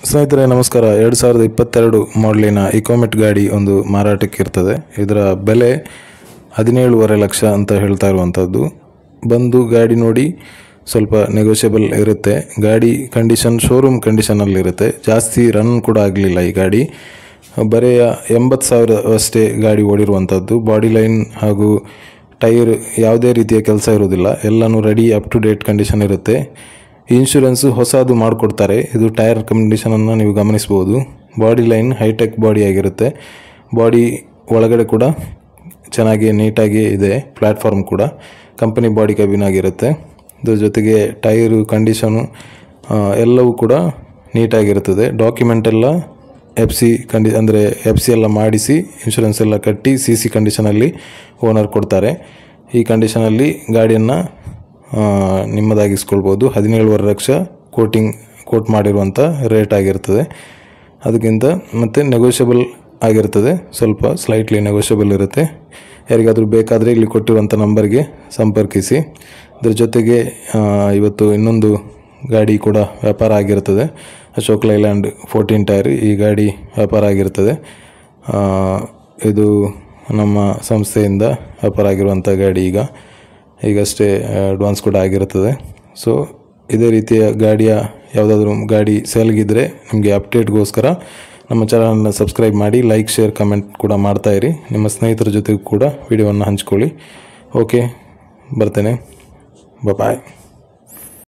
ಸ್ನೇಹಿತರೆ ನಮಸ್ಕಾರ. 2022 ಮಾಡಲಿನ ಇಕೋಮೆಟ್ ಗಾಡಿ ಒಂದು ಮಾರಾಟಕ್ಕೆ ಇರ್ತದೆ. ಇದರ ಬೆಲೆ 17.5 ಲಕ್ಷ ಅಂತ ಹೇಳ್ತಾ ಇರುವಂಥದ್ದು. ಬಂದು ಗಾಡಿ ನೋಡಿ, ಸ್ವಲ್ಪ ನೆಗೋಷಿಯಬಲ್ ಇರುತ್ತೆ. ಗಾಡಿ ಕಂಡೀಷನ್ ಶೋರೂಮ್ ಕಂಡೀಷನಲ್ಲಿರುತ್ತೆ. ಜಾಸ್ತಿ ರನ್ ಕೂಡ ಆಗಲಿಲ್ಲ ಈ ಗಾಡಿ. ಬರೀ 80,000 ಅಷ್ಟೇ ಗಾಡಿ ಓಡಿರುವಂಥದ್ದು. ಬಾಡಿ ಲೈನ್ ಹಾಗೂ ಟೈರ್ ಯಾವುದೇ ರೀತಿಯ ಕೆಲಸ ಇರೋದಿಲ್ಲ. ಎಲ್ಲನೂ ready up to date condition ಇರುತ್ತೆ. ಇನ್ಶೂರೆನ್ಸು ಹೊಸದು ಮಾಡಿಕೊಡ್ತಾರೆ. ಇದು ಟೈರ್ ಕಂಡೀಷನನ್ನು ನೀವು ಗಮನಿಸ್ಬೋದು. ಬಾಡಿ ಲೈನ್ ಹೈಟೆಕ್ ಬಾಡಿ ಆಗಿರುತ್ತೆ. ಬಾಡಿ ಒಳಗಡೆ ಕೂಡ ಚೆನ್ನಾಗಿ ನೀಟಾಗಿ ಇದೆ. ಪ್ಲ್ಯಾಟ್ಫಾರ್ಮ್ ಕೂಡ ಕಂಪನಿ ಬಾಡಿ ಕ್ಯಾಬಿನ್ ಆಗಿರುತ್ತೆ. ಇದ್ರ ಜೊತೆಗೆ ಟೈರು ಕಂಡೀಷನು ಎಲ್ಲವೂ ಕೂಡ ನೀಟಾಗಿರುತ್ತದೆ. ಡಾಕ್ಯುಮೆಂಟ್ ಎಲ್ಲ ಎಫ್ ಸಿ ಎಲ್ಲ ಮಾಡಿಸಿ ಇನ್ಶೂರೆನ್ಸ್ ಎಲ್ಲ ಕಟ್ಟಿ CC ಕಂಡೀಷನಲ್ಲಿ ಓನರ್ ಕೊಡ್ತಾರೆ. ಈ ಕಂಡೀಷನಲ್ಲಿ ಗಾಡಿಯನ್ನು ನಿಮ್ಮದಾಗಿಸ್ಕೊಳ್ಬೋದು. 17.5 ಲಕ್ಷ ಕೋಟ್ ಮಾಡಿರುವಂಥ ರೇಟ್ ಆಗಿರ್ತದೆ. ಅದಕ್ಕಿಂತ ಮತ್ತು ನೆಗೋಷಿಯಬಲ್ ಆಗಿರ್ತದೆ. ಸ್ವಲ್ಪ ಸ್ಲೈಟ್ಲಿ ನೆಗೋಷಿಯಬಲ್ ಇರುತ್ತೆ. ಯಾರಿಗಾದರೂ ಬೇಕಾದರೆ ಇಲ್ಲಿ ಕೊಟ್ಟಿರುವಂಥ ನಂಬರ್ಗೆ ಸಂಪರ್ಕಿಸಿ. ಇದರ ಜೊತೆಗೆ ಇವತ್ತು ಇನ್ನೊಂದು ಗಾಡಿ ಕೂಡ ವ್ಯಾಪಾರ ಆಗಿರ್ತದೆ. ಅಶೋಕ್ ಲೈಲ್ಯಾಂಡ್ 14 ಟೈರ್ ಈ ಗಾಡಿ ವ್ಯಾಪಾರ ಆಗಿರ್ತದೆ. ಇದು ನಮ್ಮ ಸಂಸ್ಥೆಯಿಂದ ವ್ಯಾಪಾರ ಆಗಿರುವಂಥ ಗಾಡಿ. ಈಗಷ್ಟೇ ಅಡ್ವಾನ್ಸ್ ಕೂಡ ಆಗಿರುತ್ತದೆ. ಸೊ ಇದೇ ರೀತಿಯ ಯಾವುದಾದ್ರೂ ಗಾಡಿ ಸೇಲ್ಗಿದ್ರೆ ನಿಮಗೆ ಅಪ್ಡೇಟ್ಗೋಸ್ಕರ ನಮ್ಮ ಚಾನಲನ್ನು ಸಬ್ಸ್ಕ್ರೈಬ್ ಮಾಡಿ, ಲೈಕ್, ಶೇರ್, ಕಮೆಂಟ್ ಕೂಡ ಮಾಡ್ತಾಯಿರಿ. ನಿಮ್ಮ ಸ್ನೇಹಿತರ ಜೊತೆಗೂ ಕೂಡ ವಿಡಿಯೋವನ್ನು ಹಂಚ್ಕೊಳ್ಳಿ. ಓಕೆ, ಬರ್ತೇನೆ. ಬಾಯ್.